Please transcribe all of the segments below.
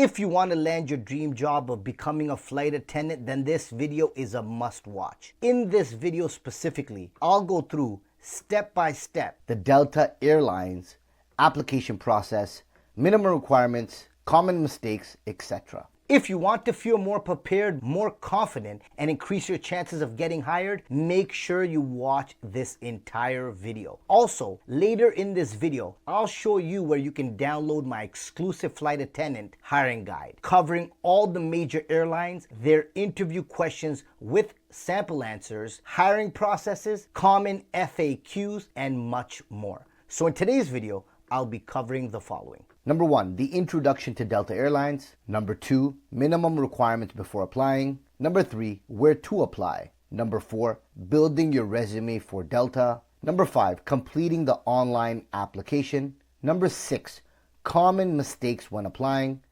If you want to land your dream job of becoming a flight attendant, then this video is a must watch. In this video specifically, I'll go through step by step the Delta Airlines application process, minimum requirements, common mistakes, etc. If you want to feel more prepared, more confident, and increase your chances of getting hired, make sure you watch this entire video. Also, later in this video, I'll show you where you can download my exclusive flight attendant hiring guide, covering all the major airlines, their interview questions with sample answers, hiring processes, common FAQs, and much more. So in today's video, I'll be covering the following. Number 1, the introduction to Delta Airlines. Number 2, minimum requirements before applying. Number 3, where to apply. Number 4, building your resume for Delta. Number 5, completing the online application. Number 6, common mistakes when applying.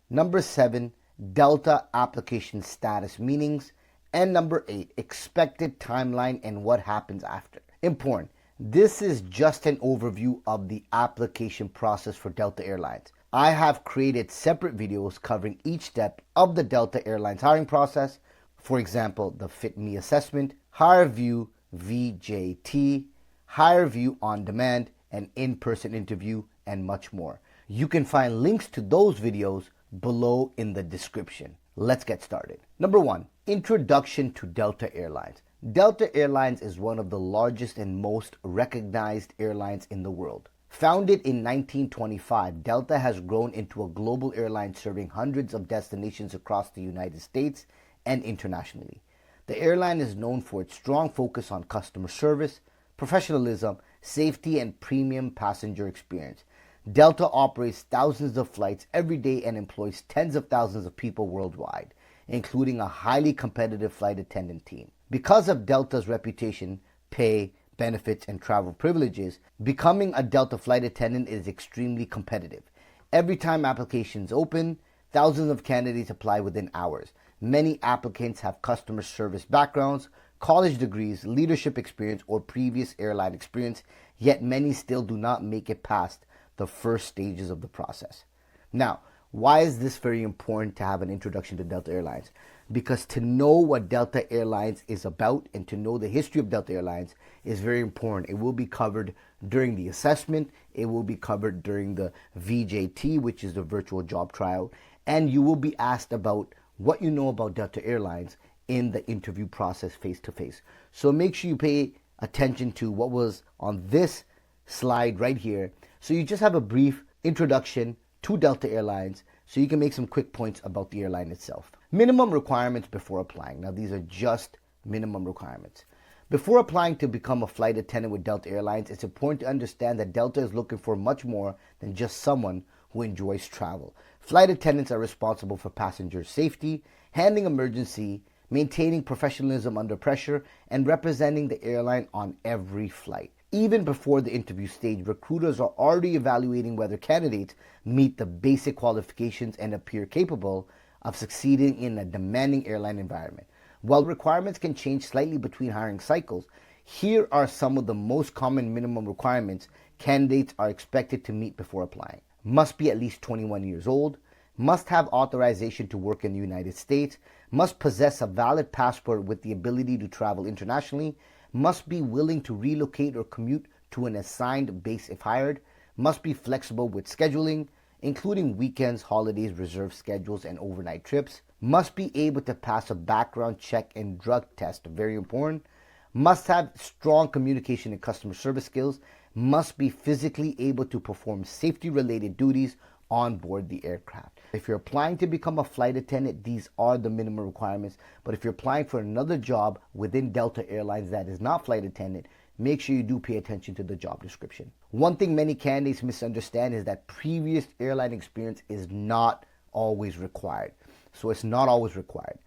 Number 7, Delta application status meetings. And number 8, expected timeline and what happens after. Important. This is just an overview of the application process for Delta Airlines. I have created separate videos covering each step of the Delta Airlines hiring process. For example, the Fit Me assessment, Hire View VJT, Hire View on demand, an in-person interview, and much more. You can find links to those videos below in the description. Let's get started. Number 1, introduction to Delta Airlines. Delta Airlines is one of the largest and most recognized airlines in the world. Founded in 1925, Delta has grown into a global airline serving hundreds of destinations across the United States and internationally. The airline is known for its strong focus on customer service, professionalism, safety, and premium passenger experience. Delta operates thousands of flights every day and employs tens of thousands of people worldwide, including a highly competitive flight attendant team. Because of Delta's reputation, pay, benefits, and travel privileges, becoming a Delta flight attendant is extremely competitive. Every time applications open, thousands of candidates apply within hours. Many applicants have customer service backgrounds, college degrees, leadership experience, or previous airline experience, yet many still do not make it past the first stages of the process. Now, why is this very important to have an introduction to Delta Airlines? Because to know what Delta Airlines is about and to know the history of Delta Airlines is very important. It will be covered during the assessment. It will be covered during the VJT, which is the virtual job trial. And you will be asked about what you know about Delta Airlines in the interview process face-to-face. So make sure you pay attention to what was on this slide right here. So you just have a brief introduction to Delta Airlines so you can make some quick points about the airline itself. Minimum requirements before applying. Now these are just minimum requirements. Before applying to become a flight attendant with Delta Airlines, it's important to understand that Delta is looking for much more than just someone who enjoys travel. Flight attendants are responsible for passenger safety, handling emergency, maintaining professionalism under pressure, and representing the airline on every flight. Even before the interview stage, recruiters are already evaluating whether candidates meet the basic qualifications and appear capable of succeeding in a demanding airline environment. While requirements can change slightly between hiring cycles, here are some of the most common minimum requirements candidates are expected to meet before applying. Must be at least 21 years old, must have authorization to work in the United States, must possess a valid passport with the ability to travel internationally, must be willing to relocate or commute to an assigned base if hired, must be flexible with scheduling, including weekends, holidays, reserved schedules, and overnight trips, must be able to pass a background check and drug test, very important, must have strong communication and customer service skills, must be physically able to perform safety-related duties on board the aircraft. If you're applying to become a flight attendant, these are the minimum requirements. But if you're applying for another job within Delta Airlines that is not flight attendant, make sure you do pay attention to the job description. One thing many candidates misunderstand is that previous airline experience is not always required. So it's not always required.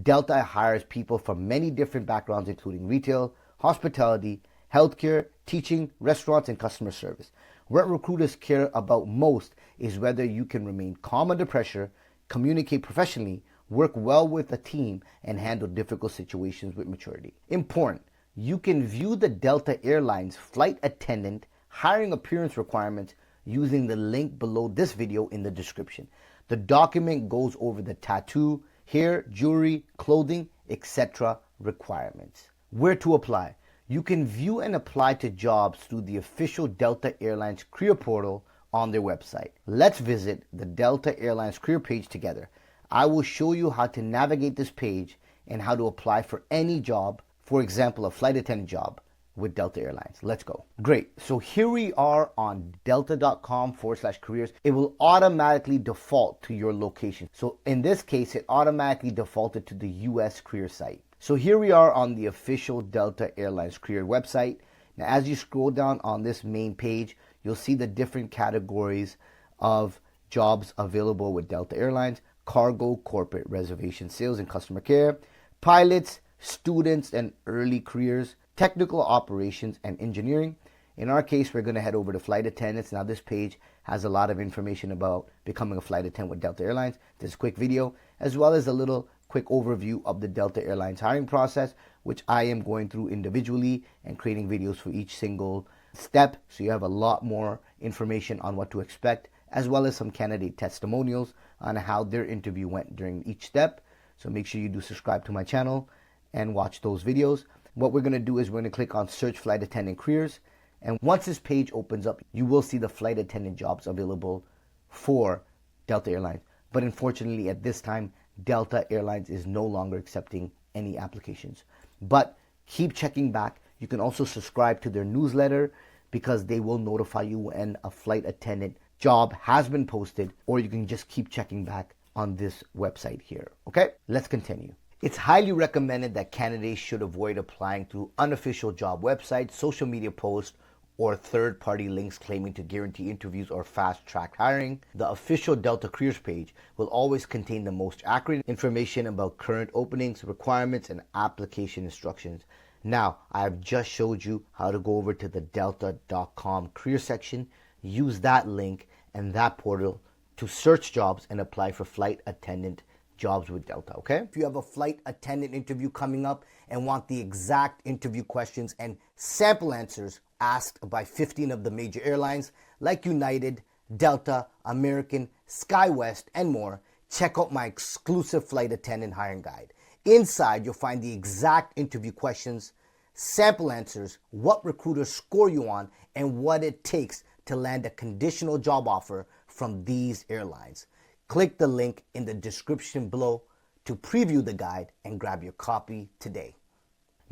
Delta hires people from many different backgrounds, including retail, hospitality, healthcare, teaching, restaurants, and customer service. What recruiters care about most is whether you can remain calm under pressure, communicate professionally, work well with a team, and handle difficult situations with maturity. Important, you can view the Delta Airlines flight attendant hiring appearance requirements using the link below this video in the description. The document goes over the tattoo, hair, jewelry, clothing, etc. requirements. Where to apply? You can view and apply to jobs through the official Delta Airlines career portal on their website. Let's visit the Delta Airlines career page together. I will show you how to navigate this page and how to apply for any job, for example, a flight attendant job with Delta Airlines. Let's go. Great. So here we are on delta.com/careers. It will automatically default to your location. So in this case, it automatically defaulted to the US career site. So here we are on the official Delta Airlines career website. Now, as you scroll down on this main page, you'll see the different categories of jobs available with Delta Airlines: cargo, corporate, reservation, sales, and customer care, pilots, students and early careers, technical operations, and engineering. In our case, we're going to head over to flight attendants. Now, this page has a lot of information about becoming a flight attendant with Delta Airlines. This quick video, as well as a little quick overview of the Delta Airlines hiring process, which I am going through individually and creating videos for each single step. So you have a lot more information on what to expect, as well as some candidate testimonials on how their interview went during each step. So make sure you do subscribe to my channel and watch those videos. What we're going to do is we're going to click on search flight attendant careers. And once this page opens up, you will see the flight attendant jobs available for Delta Airlines. But unfortunately, at this time, Delta Airlines is no longer accepting any applications. But keep checking back. You can also subscribe to their newsletter because they will notify you when a flight attendant job has been posted, or you can just keep checking back on this website here. Okay, let's continue. It's highly recommended that candidates should avoid applying through unofficial job websites, social media posts, or third-party links claiming to guarantee interviews or fast-track hiring. The official Delta Careers page will always contain the most accurate information about current openings, requirements, and application instructions. Now, I have just showed you how to go over to the delta.com career section, use that link and that portal to search jobs and apply for flight attendant jobs with Delta, okay? If you have a flight attendant interview coming up and want the exact interview questions and sample answers asked by 15 of the major airlines like United, Delta, American, SkyWest, and more, check out my exclusive flight attendant hiring guide. Inside, you'll find the exact interview questions, sample answers, what recruiters score you on, and what it takes to land a conditional job offer from these airlines. Click the link in the description below to preview the guide and grab your copy today.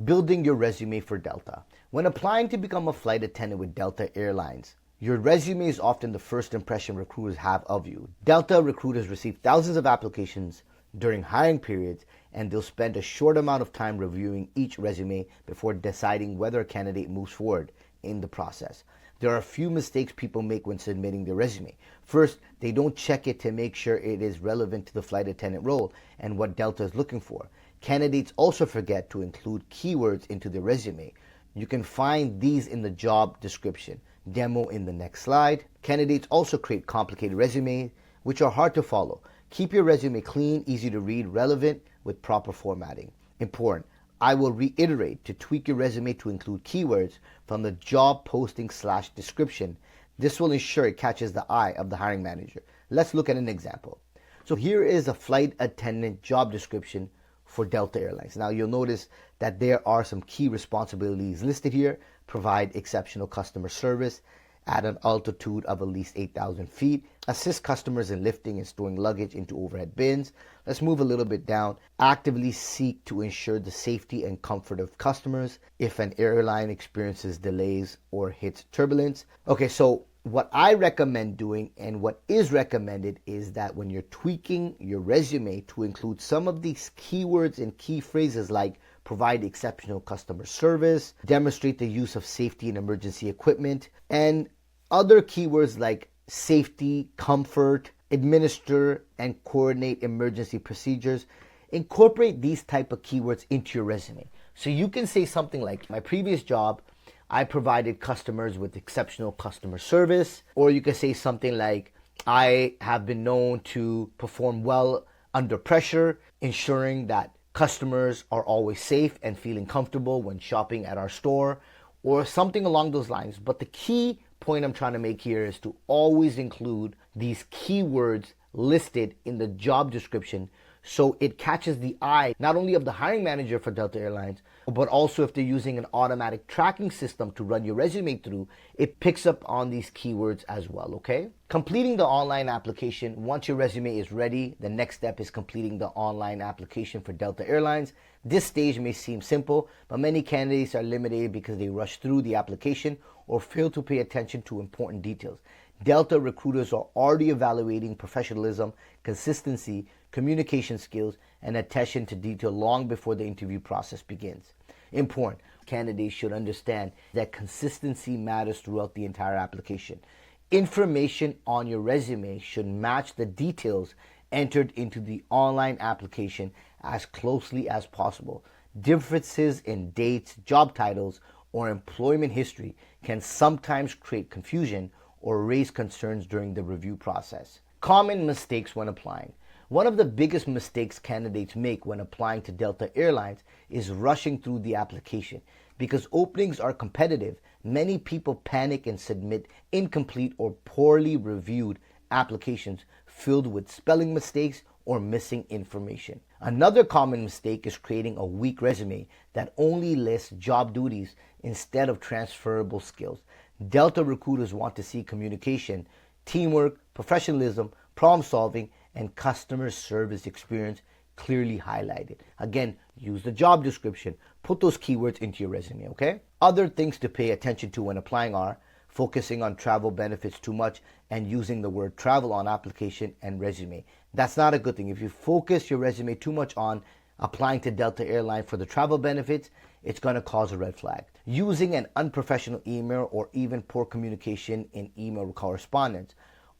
Building your resume for Delta. When applying to become a flight attendant with Delta Airlines, your resume is often the first impression recruiters have of you. Delta recruiters receive thousands of applications during hiring periods, and they'll spend a short amount of time reviewing each resume before deciding whether a candidate moves forward in the process. There are a few mistakes people make when submitting their resume. First, they don't check it to make sure it is relevant to the flight attendant role and what Delta is looking for. Candidates also forget to include keywords into their resume. You can find these in the job description. Demo in the next slide. Candidates also create complicated resumes, which are hard to follow. Keep your resume clean, easy to read, relevant, with proper formatting. Important. I will reiterate to tweak your resume to include keywords from the job posting / description. This will ensure it catches the eye of the hiring manager. Let's look at an example. So here is a flight attendant job description for Delta Airlines. Now you'll notice that there are some key responsibilities listed here. Provide exceptional customer service at an altitude of at least 8,000 feet. Assist customers in lifting and storing luggage into overhead bins. Let's move a little bit down. Actively seek to ensure the safety and comfort of customers if an airline experiences delays or hits turbulence. Okay, so what I recommend doing and what is recommended is that when you're tweaking your resume to include some of these keywords and key phrases like provide exceptional customer service, demonstrate the use of safety and emergency equipment, and other keywords like safety, comfort, administer and coordinate emergency procedures. Incorporate these type of keywords into your resume. So you can say something like, my previous job, I provided customers with exceptional customer service. Or you can say something like, I have been known to perform well under pressure, ensuring that customers are always safe and feeling comfortable when shopping at our store, or something along those lines. But the key point I'm trying to make here is to always include these keywords listed in the job description, so it catches the eye not only of the hiring manager for Delta Airlines, but also if they're using an automatic tracking system to run your resume through, it picks up on these keywords as well, okay? Completing the online application. Once your resume is ready, the next step is completing the online application for Delta Airlines. This stage may seem simple, but many candidates are limited because they rush through the application or fail to pay attention to important details. Delta recruiters are already evaluating professionalism, consistency, communication skills, and attention to detail long before the interview process begins. Important. Candidates should understand that consistency matters throughout the entire application. Information on your resume should match the details entered into the online application as closely as possible. Differences in dates, job titles, or employment history can sometimes create confusion or raise concerns during the review process. Common mistakes when applying. One of the biggest mistakes candidates make when applying to Delta Airlines is rushing through the application. Because openings are competitive, many people panic and submit incomplete or poorly reviewed applications filled with spelling mistakes or missing information. Another common mistake is creating a weak resume that only lists job duties instead of transferable skills. Delta recruiters want to see communication, teamwork, professionalism, problem solving, and customer service experience clearly highlighted. Again, use the job description. Put those keywords into your resume, okay? Other things to pay attention to when applying are focusing on travel benefits too much and using the word travel on application and resume. That's not a good thing. If you focus your resume too much on applying to Delta Airlines for the travel benefits, it's going to cause a red flag. Using an unprofessional email or even poor communication in email correspondence.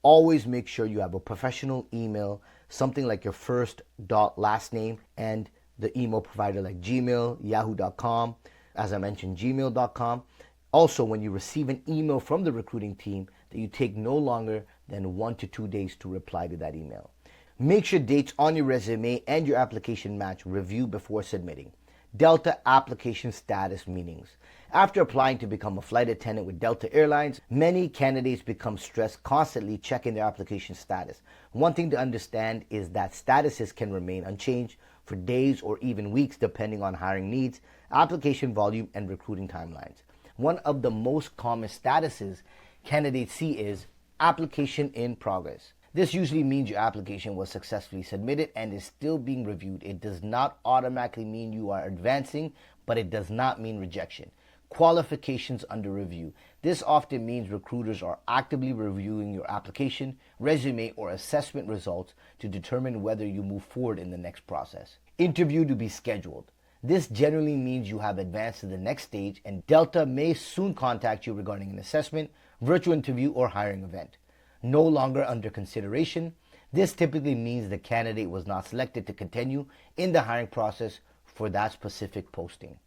Always make sure you have a professional email, something like your first dot last name and the email provider like Gmail, yahoo.com, as I mentioned, gmail.com. Also, when you receive an email from the recruiting team, that you take no longer than 1 to 2 days to reply to that email. Make sure dates on your resume and your application match. Review before submitting. Delta application status meetings. After applying to become a flight attendant with Delta Airlines, many candidates become stressed constantly checking their application status. One thing to understand is that statuses can remain unchanged for days or even weeks depending on hiring needs, application volume, and recruiting timelines. One of the most common statuses candidates see is application in progress. This usually means your application was successfully submitted and is still being reviewed. It does not automatically mean you are advancing, but it does not mean rejection. Qualifications under review. This often means recruiters are actively reviewing your application, resume, or assessment results to determine whether you move forward in the next process. Interview to be scheduled. This generally means you have advanced to the next stage and Delta may soon contact you regarding an assessment, virtual interview, or hiring event. No longer under consideration. This typically means the candidate was not selected to continue in the hiring process for that specific posting.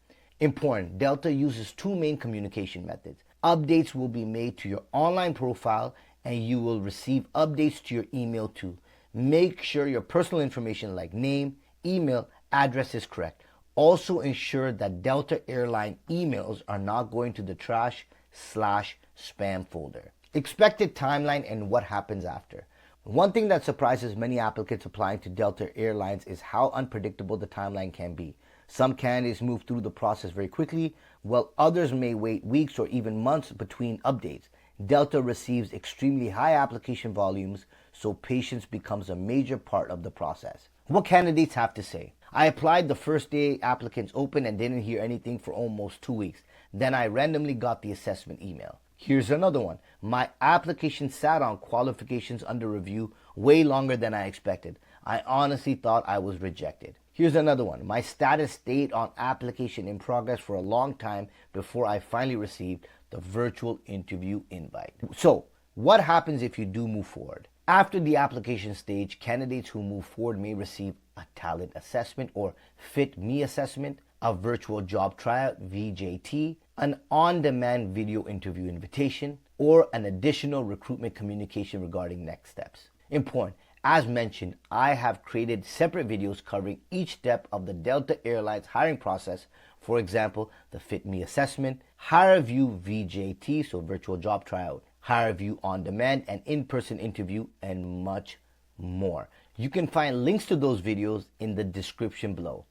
Important, Delta uses two main communication methods. Updates will be made to your online profile and you will receive updates to your email too. Make sure your personal information like name, email, address is correct. Also ensure that Delta Airline emails are not going to the trash/spam folder. Expected timeline and what happens after. One thing that surprises many applicants applying to Delta Airlines is how unpredictable the timeline can be. Some candidates move through the process very quickly, while others may wait weeks or even months between updates. Delta receives extremely high application volumes, so patience becomes a major part of the process. What candidates have to say. I applied the first day applicants opened and didn't hear anything for almost 2 weeks. Then I randomly got the assessment email. Here's another one. My application sat on qualifications under review way longer than I expected. I honestly thought I was rejected. Here's another one. My status stayed on application in progress for a long time before I finally received the virtual interview invite. So, what happens if you do move forward? After the application stage, candidates who move forward may receive a talent assessment or Fit Me assessment, a virtual job tryout VJT, an on-demand video interview invitation, or an additional recruitment communication regarding next steps. Important. As mentioned, I have created separate videos covering each step of the Delta Airlines hiring process. For example, the Fit Me assessment, Hire View VJT, so virtual job tryout, Hire View on demand, and in-person interview, and much more. You can find links to those videos in the description below.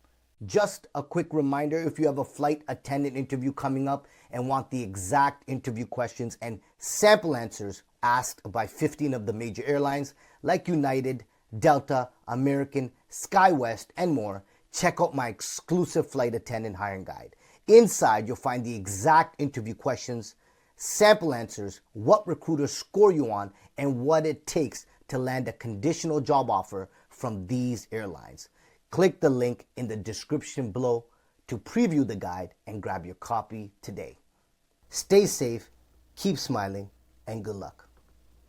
Just a quick reminder, if you have a flight attendant interview coming up and want the exact interview questions and sample answers asked by 15 of the major airlines like United, Delta, American, SkyWest, and more, check out my exclusive flight attendant hiring guide. Inside, you'll find the exact interview questions, sample answers, what recruiters score you on, and what it takes to land a conditional job offer from these airlines. Click the link in the description below to preview the guide and grab your copy today. Stay safe, keep smiling, and good luck.